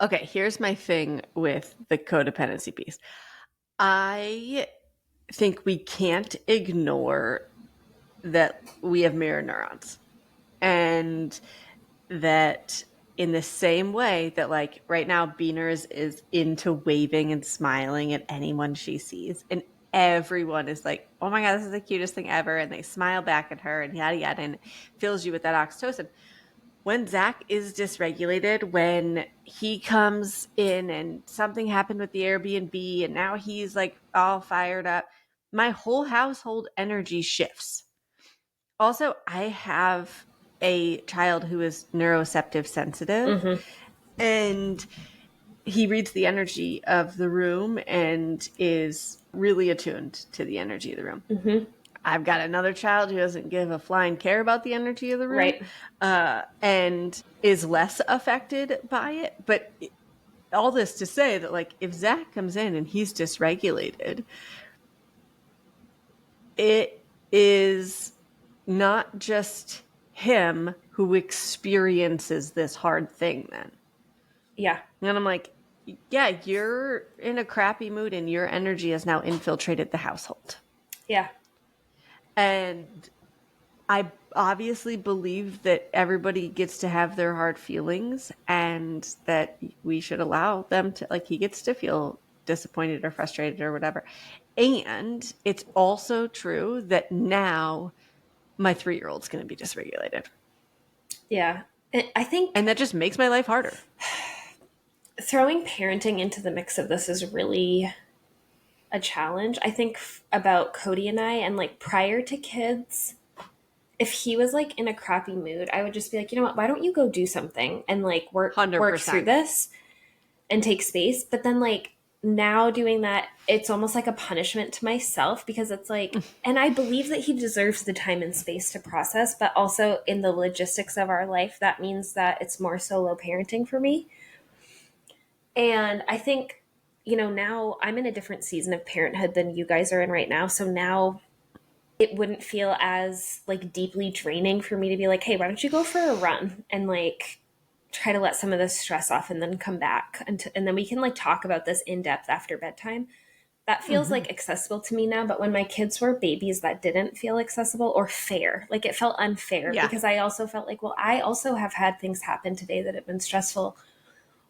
Okay, here's my thing with the codependency piece. I think we can't ignore that we have mirror neurons. And that in the same way that like right now Beaners is into waving and smiling at anyone she sees, and everyone is like, oh my god, this is the cutest thing ever, and they smile back at her and yada yada, and fills you with that oxytocin. When Zach is dysregulated, when he comes in and something happened with the Airbnb and now he's like all fired up, my whole household energy shifts. Also, I have a child who is neuroceptive sensitive, Mm-hmm. and he reads the energy of the room and is really attuned to the energy of the room. Mm-hmm. I've got another child who doesn't give a flying care about the energy of the room, Right. and is less affected by it. But all this to say that, like, if Zach comes in and he's dysregulated, it is not just him who experiences this hard thing then. Yeah. And I'm like, yeah, you're in a crappy mood and your energy has now infiltrated the household. Yeah. And I obviously believe that everybody gets to have their hard feelings and that we should allow them to, like, he gets to feel disappointed or frustrated or whatever. And it's also true that now my 3-year-old's going to be dysregulated. Yeah. I think And that just makes my life harder. throwing parenting into the mix of this is really a challenge. I think about Cody and I, and like prior to kids, if he was like in a crappy mood, I would just be like, you know what, why don't you go do something and like work 100%. through this and take space. But then like now doing that, it's almost like a punishment to myself, because it's like, and I believe that he deserves the time and space to process, but also in the logistics of our life, that means that it's more solo parenting for me. And I think, you know, now I'm in a different season of parenthood than you guys are in right now. So now it wouldn't feel as like deeply draining for me to be like, hey, why don't you go for a run and like try to let some of this stress off and then come back. And then we can like talk about this in depth after bedtime. That feels like accessible to me now. But when my kids were babies, that didn't feel accessible or fair. Like it felt unfair, Yeah. because I also felt like, well, I also have had things happen today that have been stressful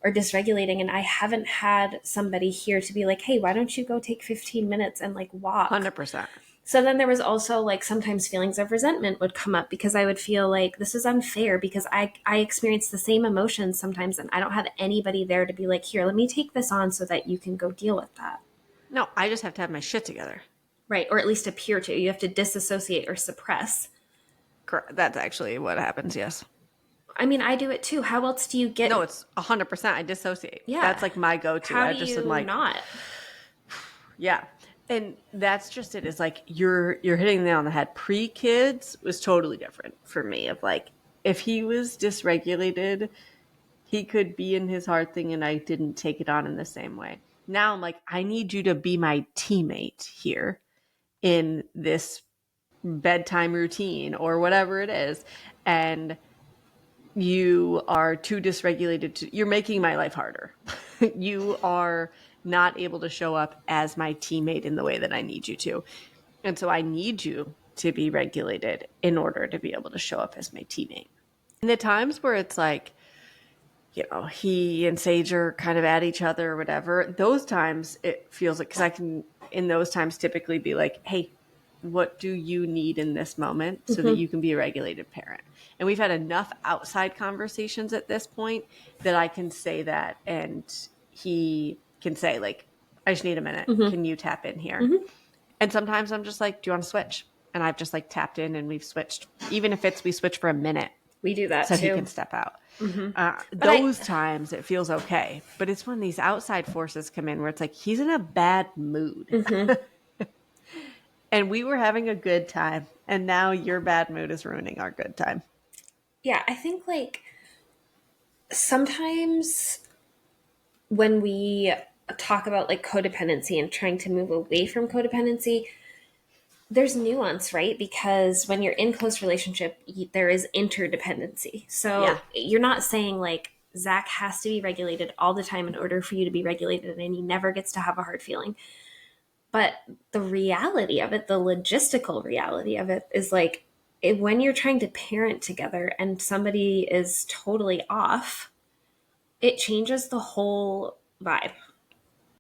or dysregulating, and I haven't had somebody here to be like, hey, why don't you go take 15 minutes and like walk? 100%. So then there was also like sometimes feelings of resentment would come up, because I would feel like this is unfair, because I experience the same emotions sometimes and I don't have anybody there to be like, here, let me take this on so that you can go deal with that. No, I just have to have my shit together. Right. Or at least appear to. You have to disassociate or suppress. Correct. That's actually what happens, yes. I mean, I do it too. How else do you get... No, it's 100%. I dissociate. Yeah. That's like my go-to. How I do just you am like, not? yeah. And that's just it. It's like you're hitting the nail on the head. Pre-kids was totally different for me. Of like, if he was dysregulated, he could be in his hard thing and I didn't take it on in the same way. Now I'm like, I need you to be my teammate here in this bedtime routine or whatever it is. And you are too dysregulated to, you're making my life harder. You are not able to show up as my teammate in the way that I need you to. And so I need you to be regulated in order to be able to show up as my teammate. And the times where it's like, you know, he and Sage are kind of at each other or whatever, those times it feels like, because I can, in those times, typically be like, hey, what do you need in this moment so that you can be a regulated parent? And we've had enough outside conversations at this point that I can say that, and he can say, like, I just need a minute. Can you tap in here? And sometimes I'm just like, do you want to switch? And I've just like tapped in and we've switched, even if it's we switch for a minute. We do that so too. he can step out. Those times it feels okay, but it's when these outside forces come in where it's like he's in a bad mood, and we were having a good time, and now your bad mood is ruining our good time. Yeah, I think like sometimes when we talk about like codependency and trying to move away from codependency, there's nuance, right? Because when you're in close relationship, there is interdependency. So Yeah. you're not saying like Zach has to be regulated all the time in order for you to be regulated, and he never gets to have a hard feeling. But the reality of it, the logistical reality of it, is like when you're trying to parent together and somebody is totally off, it changes the whole vibe.